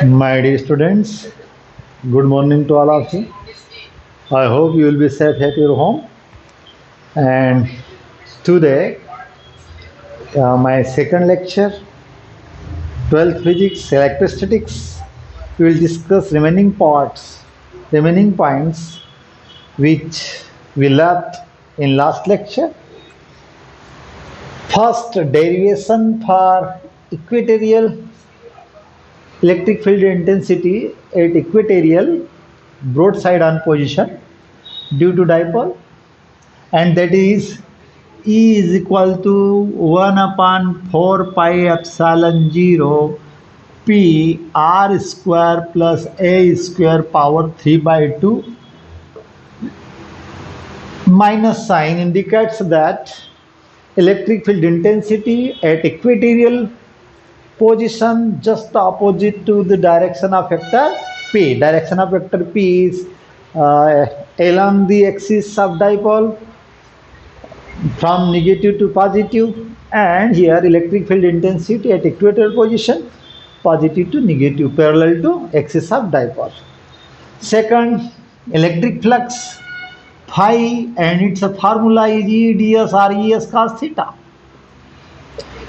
My dear students, good morning to all of you. I hope you will be safe at your home. And today, my second lecture, 12th Physics, Electrostatics, we will discuss remaining points which we left in last lecture. First, derivation for equatorial electric field intensity at equatorial broadside on position due to dipole, and that is E is equal to 1 upon 4 pi epsilon 0 P R square plus A square power 3 by 2. Minus sign indicates that electric field intensity at equatorial position just opposite to the direction of vector P. Direction of vector P is along the axis of dipole from negative to positive, and here electric field intensity at equatorial position positive to negative parallel to axis of dipole. Second, electric flux phi, and its formula is E ds or Es cos theta,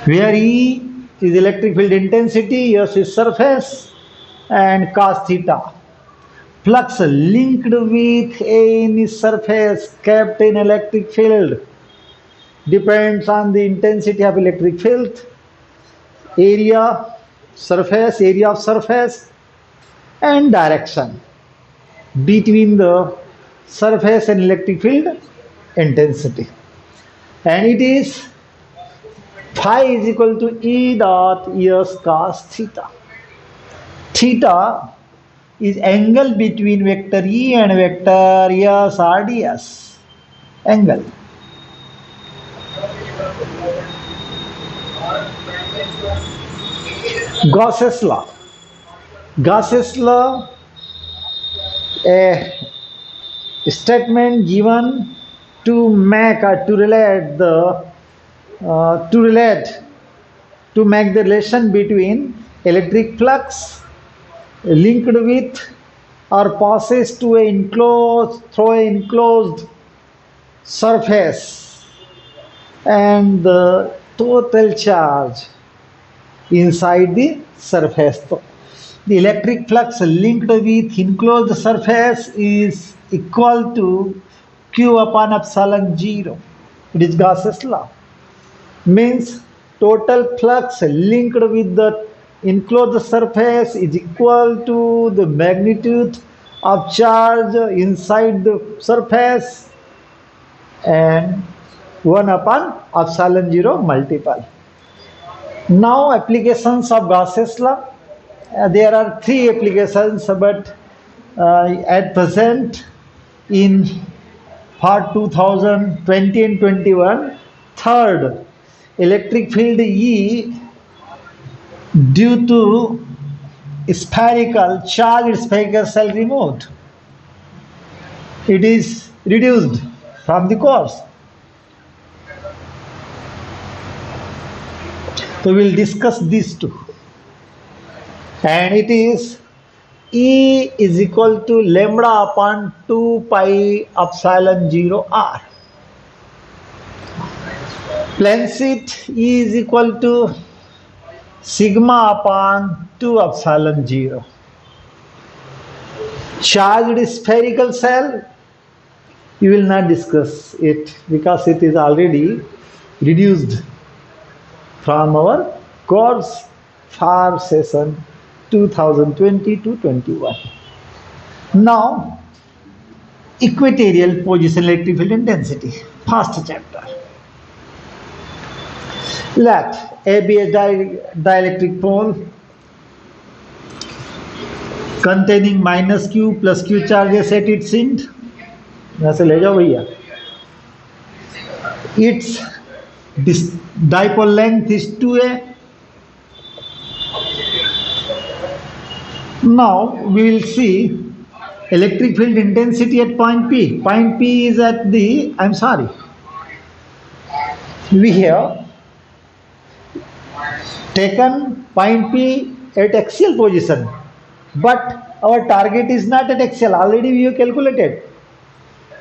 where E is electric field intensity, S is surface, and cos theta. Flux linked with A in surface kept in electric field depends on the intensity of electric field, area of surface, and direction between the surface and electric field intensity. And it is phi is equal to E dot S cos theta. Theta is angle between vector E and vector S or ds. Angle. Gauss's law. Gauss's law, a statement given to make or to relate to make the relation between electric flux linked with or passes to through an enclosed surface and the total charge inside the surface. The electric flux linked with enclosed surface is equal to Q upon epsilon 0. It is Gauss's law. Means total flux linked with the enclosed surface is equal to the magnitude of charge inside the surface and 1 upon epsilon 0 multiple. Now applications of Gauss's law. There are 3 applications, but at present in part 2020 and 21, third, electric field E due to charged spherical cell removed, it is reduced from the course. So we will discuss these two, and it is E is equal to lambda upon 2 pi epsilon 0 r. Plane sheet E is equal to sigma upon 2 epsilon 0. Charged spherical cell, we will not discuss it because it is already reduced from our course for session 2020 to 21. Now, equatorial position electric field intensity, first chapter. Let A be a dielectric pole containing minus Q plus Q charges at its end. यहाँ से ले जाओ भैया. Its dipole length is 2a. Now we will see electric field intensity at point P. Point P is at the, we have taken point P at axial position But our target is not at axial. Already we have calculated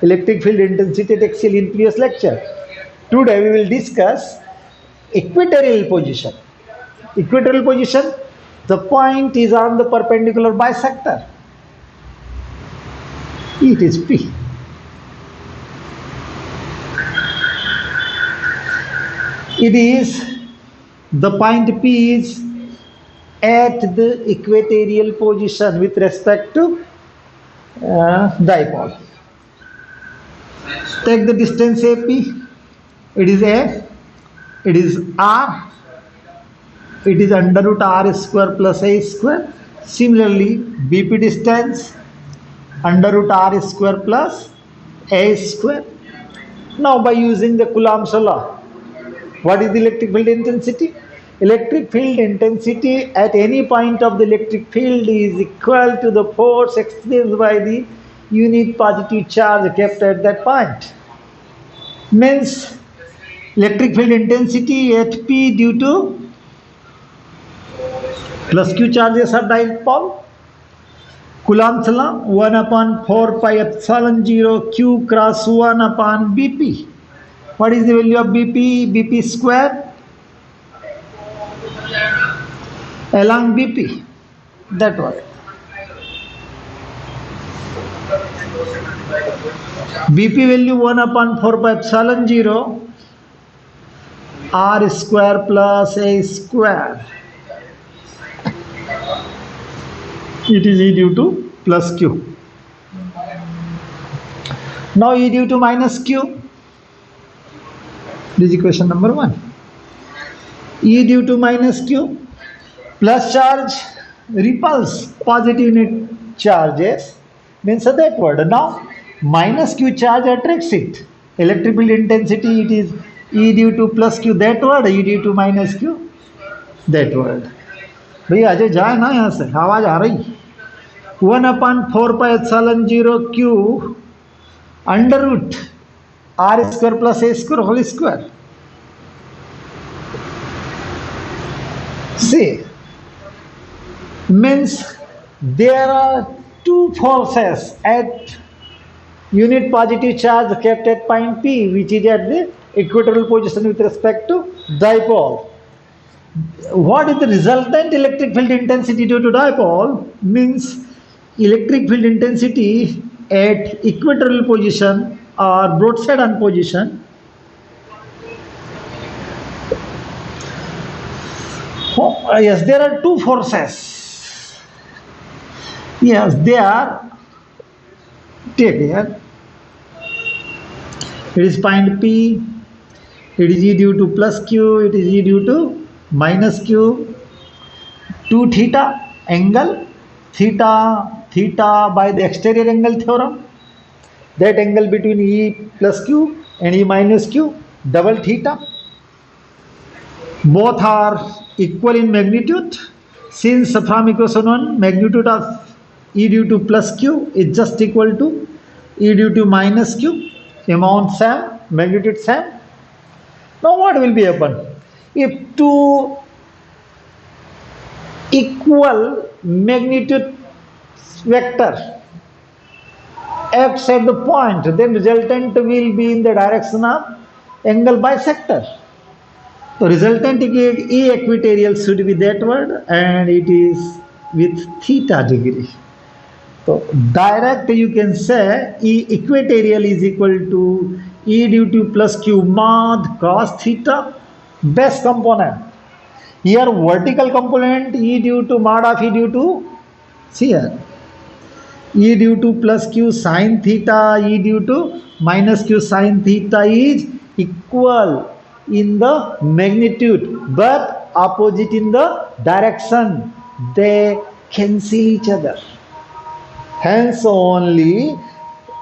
electric field intensity at axial in previous lecture. Today we will discuss equatorial position. Equatorial position, the point is on the perpendicular bisector. It is P. It is, the point P is at the equatorial position with respect to dipole. Take the distance AP. It is A. It is R. It is under root R square plus A square. Similarly, BP distance under root R square plus A square. Now by using the Coulomb's law, what is the electric field intensity? Electric field intensity at any point of the electric field is equal to the force experienced by the unit positive charge kept at that point. Means electric field intensity at P due to plus Q charges of dipole. Coulomb's law, 1 upon 4 pi epsilon 0 Q cross 1 upon BP. What is the value of BP? BP square along BP. That was. BP value 1 upon 4 pi epsilon 0 R square plus A square. It is E due to plus Q. Now E due to minus Q. This is equation number 1. E due to minus Q. Plus charge repulse positive unit charges means that word. Now minus Q charge attracts it. Electric field intensity, it is E due to plus Q that word, E due to minus Q that word. भैया अजय जाए ना यहाँ से, आवाज आ रही. 1 upon 4 pi epsilon 0 Q under root R square plus A square whole square. See, means there are two forces at unit positive charge kept at point P, which is at the equatorial position with respect to dipole. What is the resultant electric field intensity due to dipole? Means electric field intensity at equatorial position or broadside on position. Oh, yes, there are two forces. Yes, they are. Take here. It is point P. It is E due to plus Q. It is E due to minus Q. 2 theta angle. Theta by the exterior angle theorem. That angle between E plus Q and E minus Q, double theta. Both are equal in magnitude. Since from equation 1, magnitude of E due to plus Q is just equal to E due to minus Q. Amount same, magnitude same. Now what will be happen? If two equal magnitude vector acts at the point, then resultant will be in the direction of angle bisector. So resultant E equatorial should be that word, and it is with theta degree. So direct you can say E equatorial is equal to E due to plus Q mod cos theta base component. Here vertical component E due to mod of E due to, see here, E due to plus Q sin theta, E due to minus Q sin theta is equal in the magnitude but opposite in the direction. They cancel each other. Hence only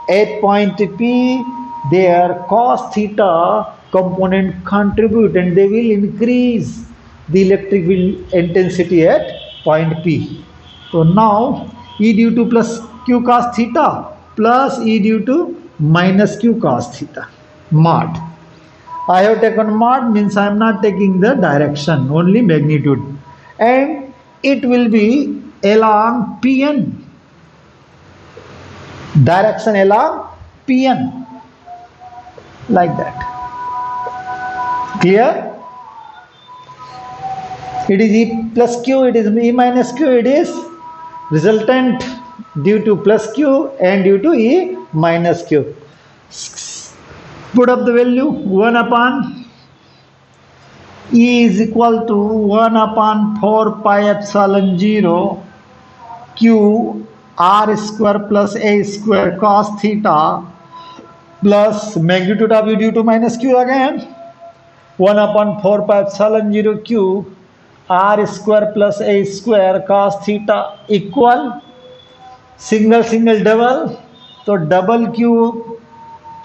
at point P their cos theta component contribute and they will increase the electric field intensity at point P. So now E due to plus Q cos theta plus E due to minus Q cos theta mod. I have taken mod means I am not taking the direction, only magnitude, and it will be along Pn. Direction along Pn. Like that. Clear? It is E plus Q, it is E minus Q, it is resultant due to plus Q and due to E minus Q. Put up the value 1 upon E is equal to 1 upon 4 pi epsilon 0 Q R square plus A square cos theta plus magnitude of E due to minus Q again 1 upon 4 pi epsilon 0 Q R square plus A square cos theta equal single double, so double cube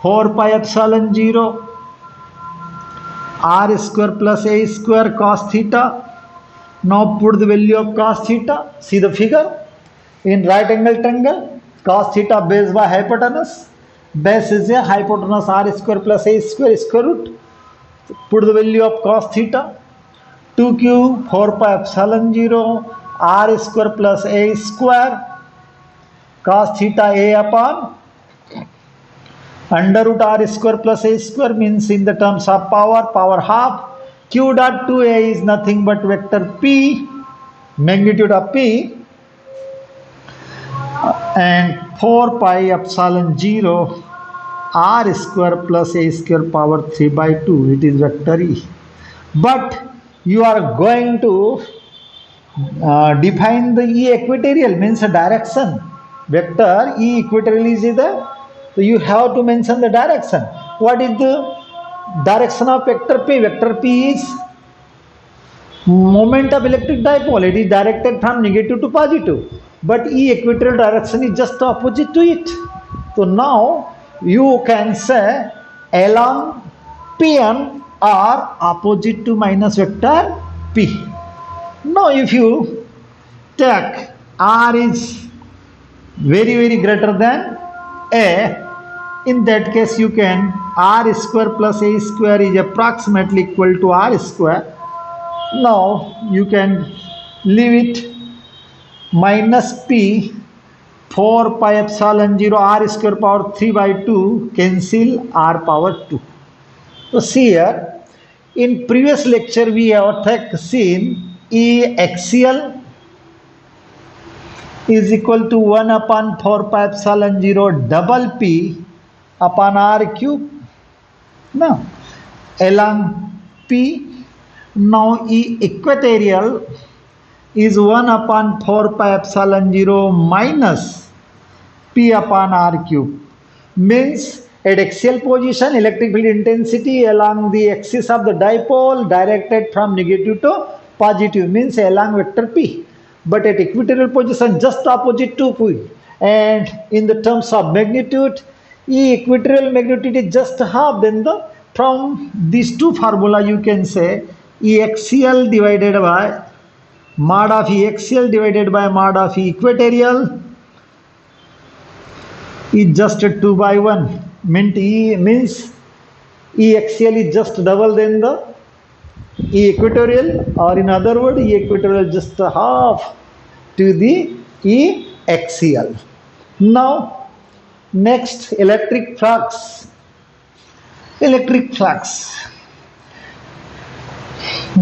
4 pi epsilon 0 R square plus A square cos theta. Now put the value of cos theta. See the figure. In right angle triangle, cos theta base by hypotenuse. Base is a hypotenuse R square plus A square square root. Put the value of cos theta. 2 cube 4 pi epsilon 0 R square plus A square cos theta A upon under root R square plus A square means in the terms of power half. Q dot 2A is nothing but vector P, magnitude of P, and 4 pi epsilon 0 R square plus A square power 3 by 2. It is vector E. But you are going to define the E equatorial, means a direction. Vector E equatorial is the, so you have to mention the direction. What is the direction of vector P? Vector P is moment of electric dipole. It is directed from negative to positive. But E equatorial direction is just opposite to it. So now you can say along Pn are opposite to minus vector P. Now if you take R is very greater than A, in that case you can R square plus A square is approximately equal to R square. Now you can leave it minus P 4 pi epsilon 0 R square power 3 by 2 cancel R power 2. So see here, in previous lecture we have seen E axial is equal to 1 upon 4 pi epsilon 0 double P upon R cube. Now along P, now E equatorial is 1 upon 4 pi epsilon 0 minus P upon R cube. Means at axial position electric field intensity along the axis of the dipole directed from negative to positive, means along vector P. But at equatorial position just opposite to P. And in the terms of magnitude, E equatorial magnitude is just half. Then from these two formula you can say E axial divided by mod of E axial divided by mod of E equatorial is just 2 by 1. Means E axial is just double than the E equatorial, or in other words E equatorial just half to the E axial. Now next, electric flux. Electric flux.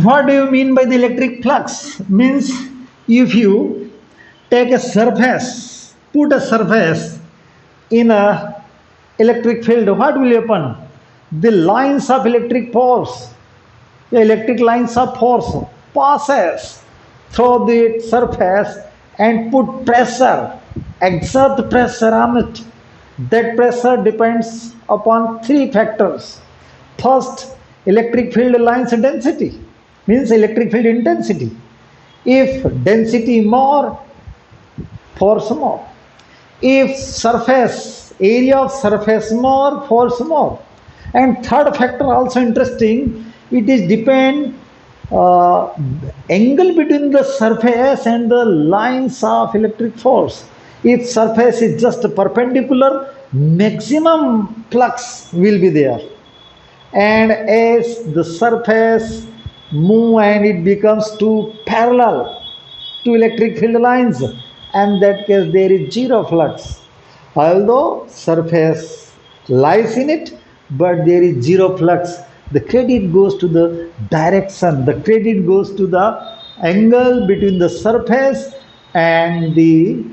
What do you mean by the electric flux? Means if you take a surface, put a surface in a electric field, what will happen? The lines of electric force, the electric lines of force passes through the surface and put pressure, exert pressure on it. That pressure depends upon three factors. First, electric field lines density, means electric field intensity. If density more, force more. If surface, area of surface more, force more. And third factor also interesting, it is depend angle between the surface and the lines of electric force. If surface is just perpendicular, maximum flux will be there. And as the surface move and it becomes too parallel, two electric field lines, and that case there is zero flux. Although surface lies in it, but there is zero flux. The credit goes to the direction, the credit goes to the angle between the surface and the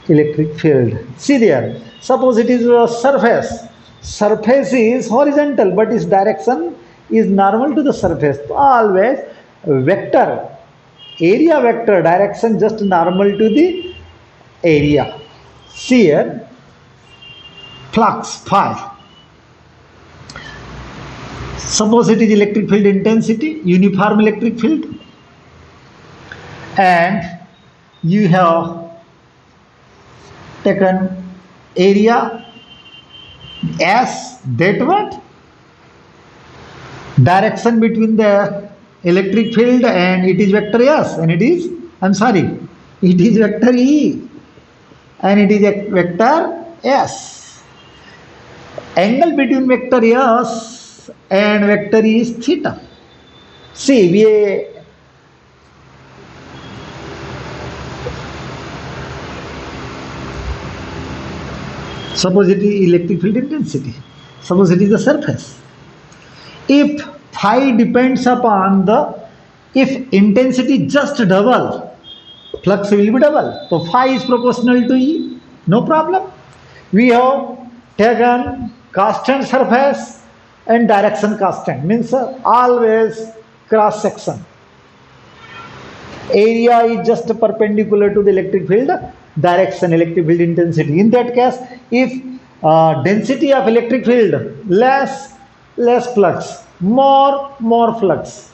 electric field. See there, suppose it is a surface. Surface is horizontal, but its direction is normal to the surface. So always vector, area vector direction just normal to the area. See here, flux phi. Suppose it is electric field intensity, uniform electric field, and you have taken area S, that what? Direction between the electric field and it is vector S, and it is, it is vector E, and it is a vector S. Angle between vector S and vector E is theta. See, suppose it is electric field intensity. Suppose it is the surface. If phi depends upon if intensity just double, flux will be double. So phi is proportional to E. No problem. We have taken constant surface and direction constant. Means always cross section. Area is just perpendicular to the electric field direction, electric field intensity. In that case, if density of electric field less flux, more flux.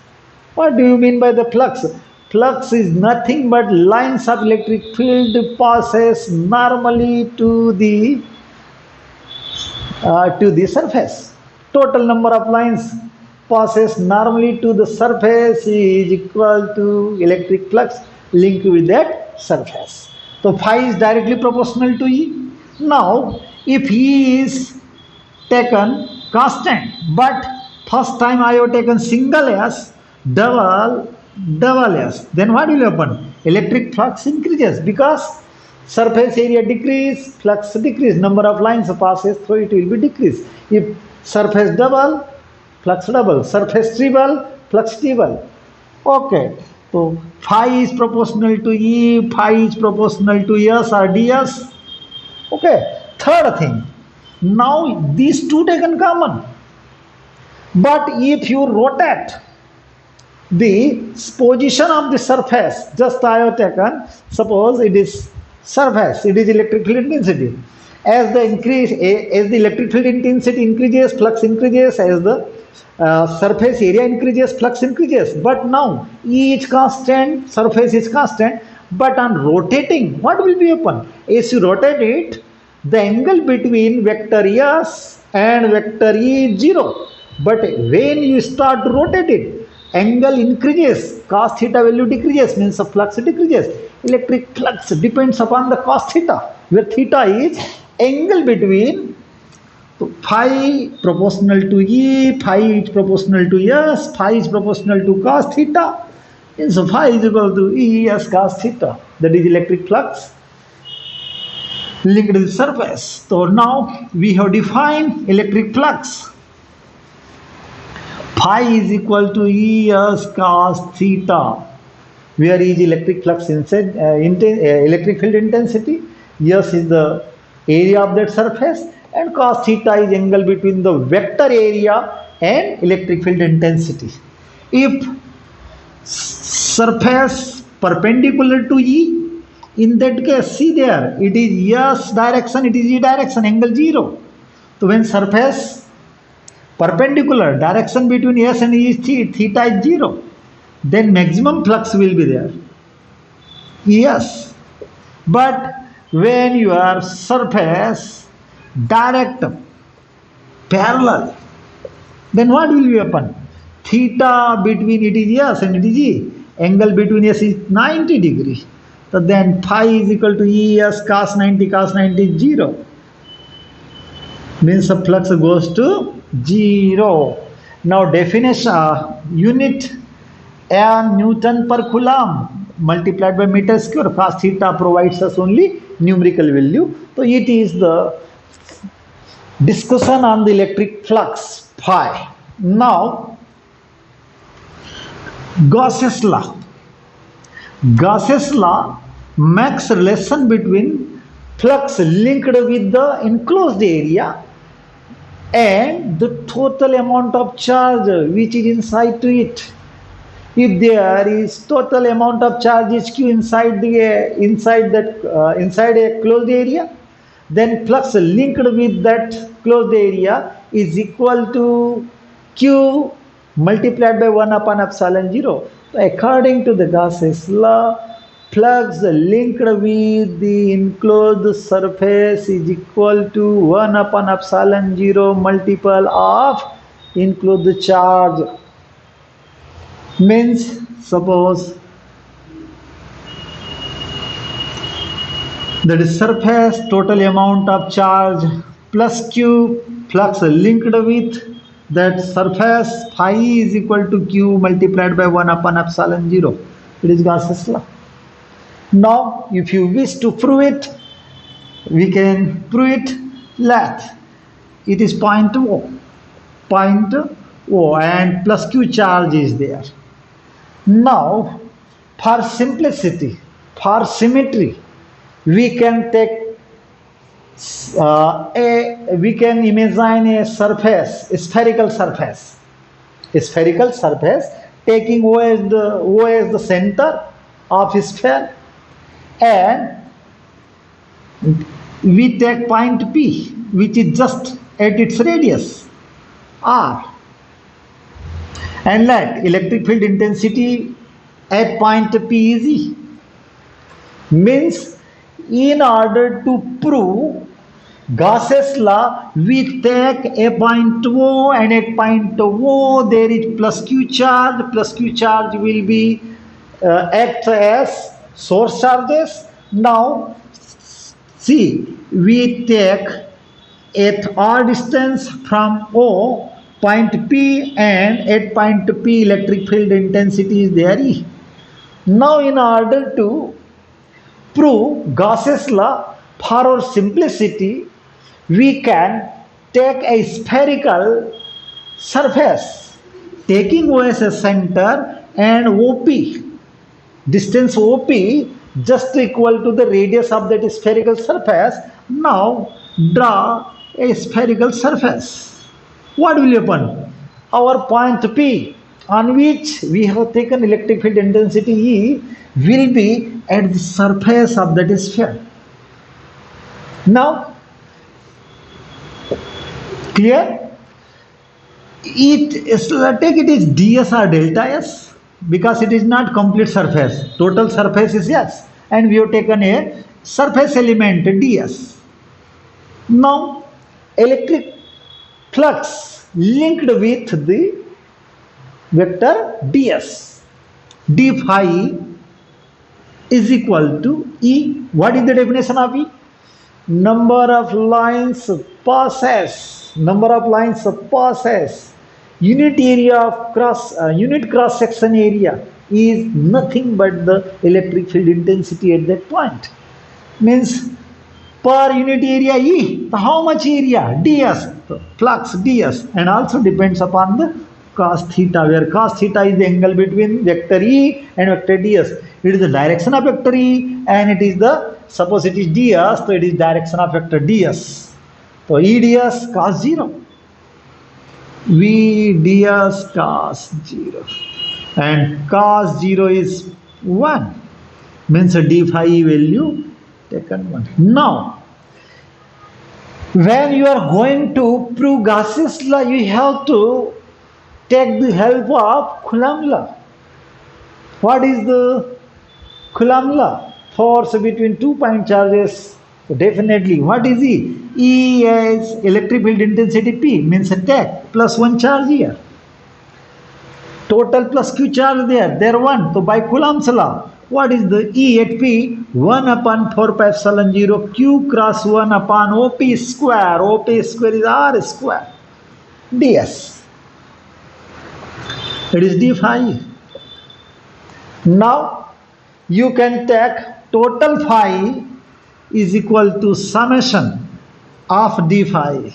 What do you mean by the flux? Flux is nothing but lines of electric field passes normally to the surface. Total number of lines passes normally to the surface is equal to electric flux linked with that surface. So phi is directly proportional to E. Now, if E is taken constant, but first time I have taken single S, double S, then what will happen? Electric flux increases because surface area decrease, flux decrease, number of lines passes through it will be decreased. If surface double, flux double, surface treble, flux treble. Okay. So phi is proportional to E, phi is proportional to S or ds. Okay. Third thing. Now these two taken common. But if you rotate the position of the surface, just I have taken, suppose it is surface, it is electric field intensity. As the electric field intensity increases, flux increases. As the surface area increases, flux increases. But now E is constant, surface is constant. But on rotating, what will be happen? As you rotate it, the angle between vector S and vector E is 0. But when you start to rotate it, angle increases, cos theta value decreases, means the flux decreases. Electric flux depends upon the cos theta, where theta is angle between phi proportional to E, phi is proportional to S, phi is proportional to cos theta. And so phi is equal to E S cos theta. That is electric flux linked to the surface. So now we have defined electric flux. Phi is equal to E S cos theta, where E is electric flux inside electric field intensity, S is the area of that surface, and cos theta is angle between the vector area and electric field intensity. If surface perpendicular to E, in that case, see there, it is S direction, it is E direction, angle 0. So when surface perpendicular, direction between S and E is theta is 0, then maximum flux will be there. Yes. But when your surface direct parallel, then what will be happen? Theta between it is S and it is E, angle between S is 90 degree. So then phi is equal to ES cos 90 is 0. Means the flux goes to 0. Now definition, unit and Newton per Coulomb. multiplied by meter square. Cos theta provides us only numerical value. So it is the discussion on the electric flux phi. Now Gauss's law. Gauss's law makes relation between flux linked with the enclosed area and the total amount of charge which is inside to it. If there is total amount of charge is Q inside a closed area, then flux linked with that closed area is equal to Q multiplied by 1 upon epsilon 0. According to the Gauss's law, flux linked with the enclosed surface is equal to 1 upon epsilon 0 multiple of enclosed charge. Means, suppose that is surface total amount of charge plus Q, flux linked with that surface phi is equal to Q multiplied by 1 upon epsilon 0. It is Gauss's law. Now, if you wish to prove it, we can prove it that it is point O and plus Q charge is there. Now, for simplicity, for symmetry, we can take we can imagine a surface, a spherical surface, taking O as the center of a sphere, and we take point P, which is just at its radius R, and let electric field intensity at point P is E. Means, in order to prove Gauss's law, we take a point O, and at point O there is plus Q charge. Plus Q charge will be act as source charges. Now, see, we take at R distance from O point P, and at point P electric field intensity is there E. Now, in order to prove Gauss's law, for our simplicity, we can take a spherical surface taking O as a center and OP, distance OP just equal to the radius of that spherical surface. Now draw a spherical surface. What will happen? Our point P, on which we have taken electric field intensity E, will be at the surface of that sphere. Now, clear? Take it is ds or delta s, because it is not complete surface. Total surface is s, and we have taken a surface element ds. Now, electric flux linked with the vector ds, d phi is equal to E. What is the definition of E? Number of lines passes, unit area of unit cross section area is nothing but the electric field intensity at that point. Means, per unit area E, how much area? ds, flux ds, and also depends upon the cos theta, where cos theta is the angle between vector E and vector ds. It is the direction of vector E, and it is the, suppose it is ds, so it is direction of vector ds. So E ds cos 0, V ds cos 0, and cos 0 is 1, means a d phi value taken 1. Now, when you are going to prove Gauss's law, you have to take the help of Coulomb law. What is the Coulomb law? Force between 2 point charges. So definitely, what is E? E is electric field intensity P, means a take plus 1 charge here. Total plus Q charge there 1. So by Coulomb's law, what is the E at P? 1 upon 4 pi epsilon 0 Q cross 1 upon OP square. OP square is R square ds. It is d phi. Now, you can take total phi is equal to summation of d phi.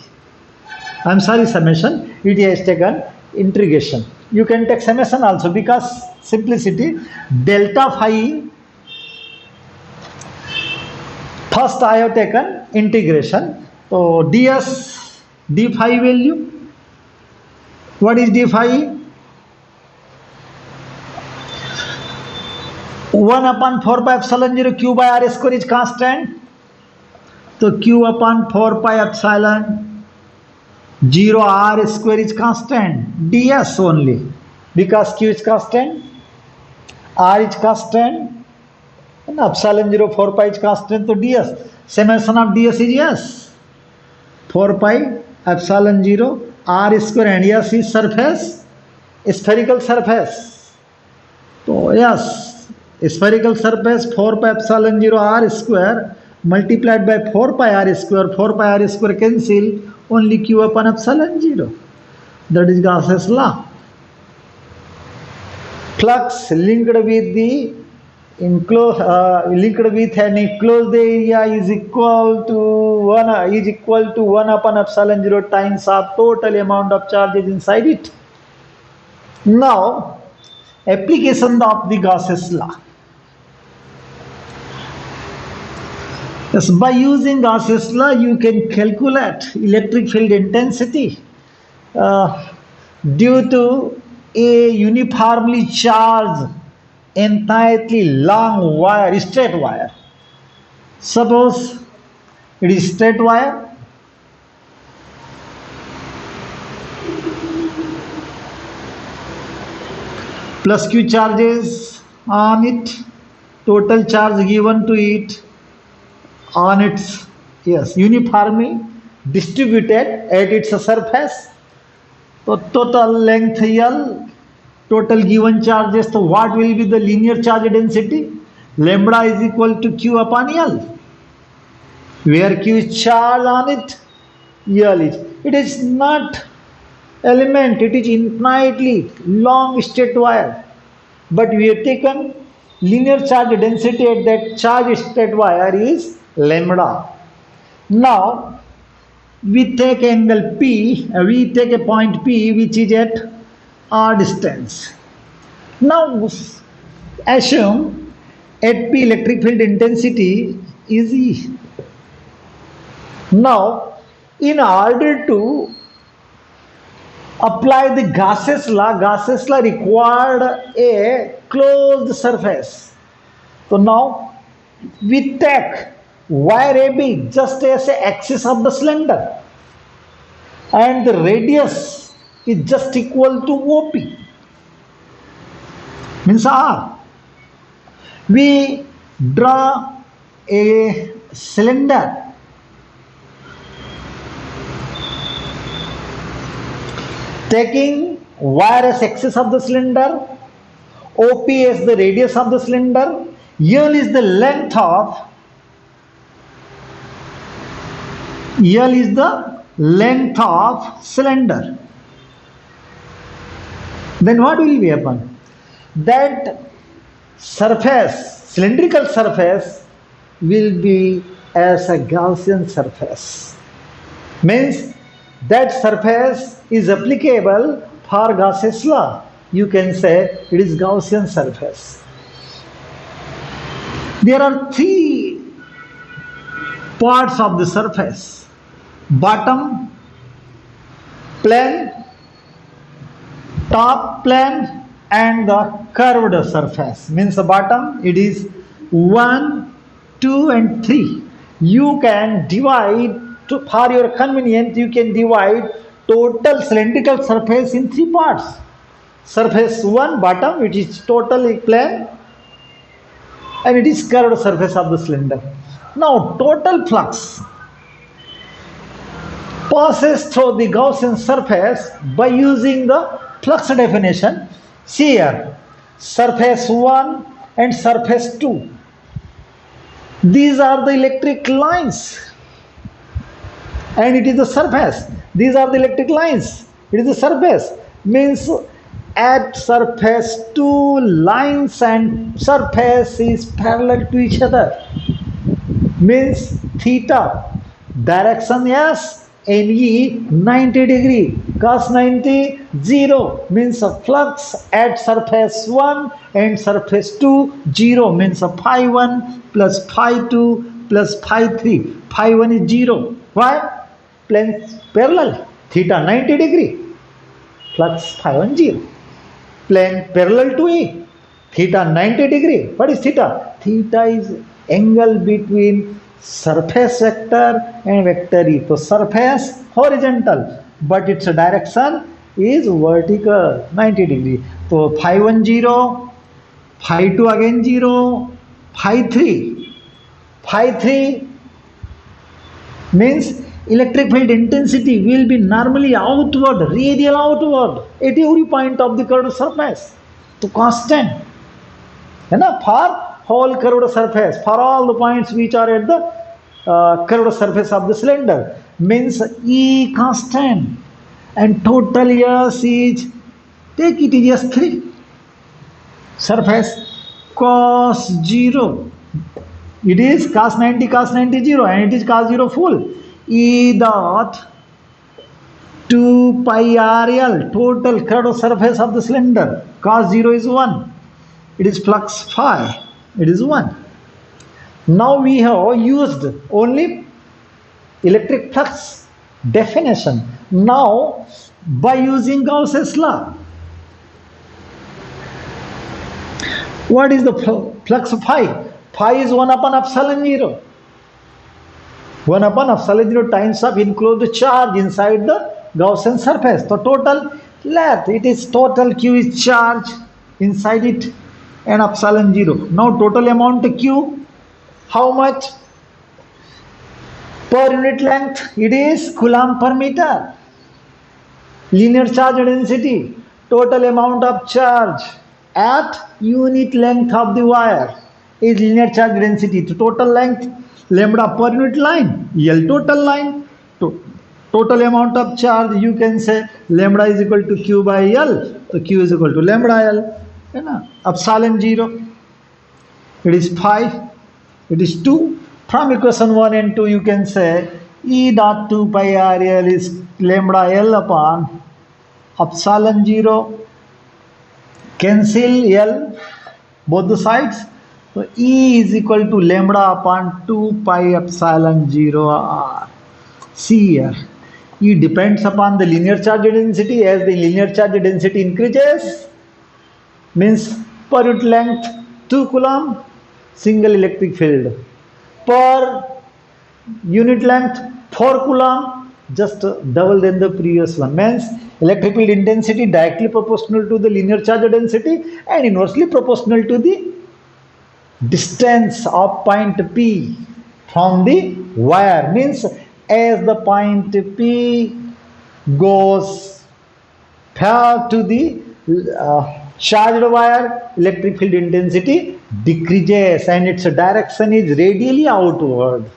I'm sorry, summation, it has taken integration. You can take summation also because simplicity. Delta phi, first I have taken integration. So ds, d phi value. What is d phi? 1 upon 4 pi epsilon 0 q by r square is constant. So q upon 4 pi epsilon 0 r square is constant. ds only. Because q is constant, r is constant, and epsilon 0 4 pi is constant. So ds. Summation of ds is yes. 4 pi epsilon 0 r square and yes is surface, spherical surface. So yes. Spherical surface 4 pi epsilon 0 r square multiplied by 4 pi r square, 4 pi r square cancel, only q upon epsilon 0. That is Gauss's law. Flux linked with the enclosed linked with an enclosed area is equal to 1 upon epsilon 0 times of total amount of charges inside it. Now application of the Gauss's law. Yes, by using Gauss's law, you can calculate electric field intensity due to a uniformly charged, entirely long wire, straight wire. Suppose it is straight wire. Plus q charges on it, total charge given to it on its uniformly distributed at its surface. So total length L, total given charges. So what will be the linear charge density? Lambda is equal to q upon L. Where q is charge on it, L is. It is not element, it is infinitely long straight wire. But we have taken linear charge density at that charge straight wire is lambda. Now we take angle P, we take a point P which is at r distance. Now assume at P electric field intensity is E. Now in order to apply the Gauss's law required a closed surface. So now we take wire AB just as a axis of the cylinder and the radius is just equal to OP, means R. We draw a cylinder taking wire as axis of the cylinder, OP as the radius of the cylinder, L is the length of cylinder. Then what will be happen? That surface, cylindrical surface, will be as a Gaussian surface. Means that surface is applicable for Gauss's law. You can say it is Gaussian surface. There are three parts of the surface: bottom plane, top plane, and the curved surface. Means the bottom, it is 1, 2 and 3. You can divide, for your convenience, you can divide total cylindrical surface in 3 parts. Surface 1, bottom, which is totally plane, and it is curved surface of the cylinder. Now total flux passes through the Gaussian surface by using the flux definition. See here, surface 1 and surface 2. These are the electric lines and it is the surface. These are the electric lines, it is the surface. Means at surface two lines and surface is parallel to each other, means theta direction S NE 90 degree, cos 90 0 means a flux at surface 1 and surface 2 0 means a phi 1 plus phi 2 plus phi 3. Phi 1 is 0. Why? Planes parallel, theta 90 degree, flux phi 1 0. Plane parallel to E, theta 90 degree. What is theta? Theta is angle between surface vector and vector E. So surface horizontal, but its direction is vertical 90 degree. So phi 1 0, phi 2 again 0, phi 3. Phi 3 means electric field intensity will be normally outward, radial outward at every point of the curved surface. So constant. For whole curved surface, for all the points which are at the curved surface of the cylinder, means E constant and total S is, take it is S3. Surface cos 0. It is cos 90 0 and it is cos 0 full. E dot 2 pi RL total curved surface of the cylinder. Cos 0 is 1. It is flux phi. It is 1. Now we have used only electric flux definition. Now by using Gauss's law, what is the flux phi? Phi is 1 upon epsilon 0. 1 upon epsilon 0 times of enclosed charge inside the Gaussian surface. So total length, it is total Q is charge inside it and epsilon 0. Now total amount Q, how much? Per unit length, it is Coulomb per meter. Linear charge density, total amount of charge at unit length of the wire is linear charge density. The total length lambda per unit line, L total line, total amount of charge, you can say lambda is equal to Q by L. So Q is equal to lambda L. Epsilon 0, it is phi, it is 2. From equation 1 and 2 you can say E dot 2 pi RL is lambda L upon epsilon 0. Cancel L both the sides. So E is equal to lambda upon 2 pi epsilon 0 R. See here, E depends upon the linear charge density. As the linear charge density increases, means per unit length 2 Coulomb, single electric field. Per unit length 4 Coulomb, just double than the previous one. Means electric field intensity directly proportional to the linear charge density and inversely proportional to the distance of point P from the wire. Means as the point P goes far to the charged wire, electric field intensity decreases and its direction is radially outward.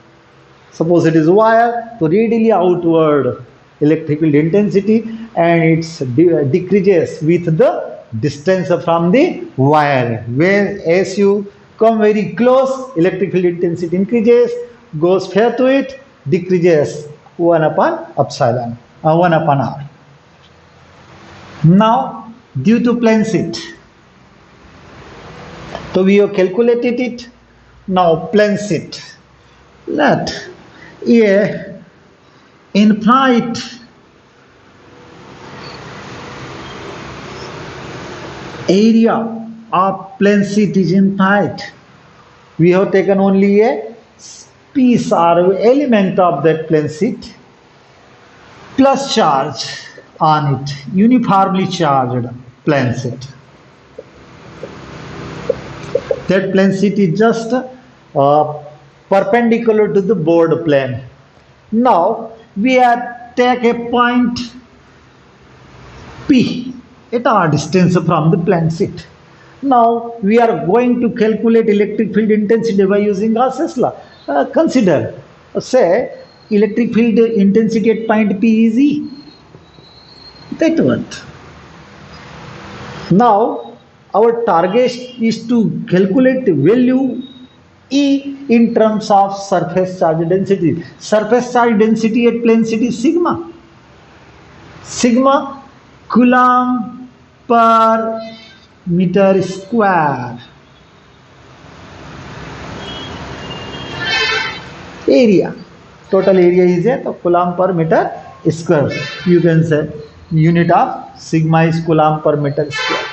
Suppose it is wire, so radially outward electric field intensity and it decreases with the distance from the wire. Where as you come very close, electric field intensity increases, goes fair to it, decreases 1 upon epsilon, 1 upon R. Now, due to plane sheet, so we have calculated it. Now, plane sheet. Let A infinite area of plane sheet is infinite. We have taken only a piece or element of that plane sheet plus charge on it, uniformly charged plane sheet. That plane sheet is just perpendicular to the board plane. Now we have take a point P at our distance from the plane sheet. Now we are going to calculate electric field intensity by using Gauss's law. Consider, say, electric field intensity at point P is E. That what? Now, our target is to calculate the value E in terms of surface charge density. Surface charge density at plane sheet is sigma. Sigma Coulomb per meter square. Area. Total area is a Coulomb per meter square. You can say unit of sigma is Coulomb per meter square.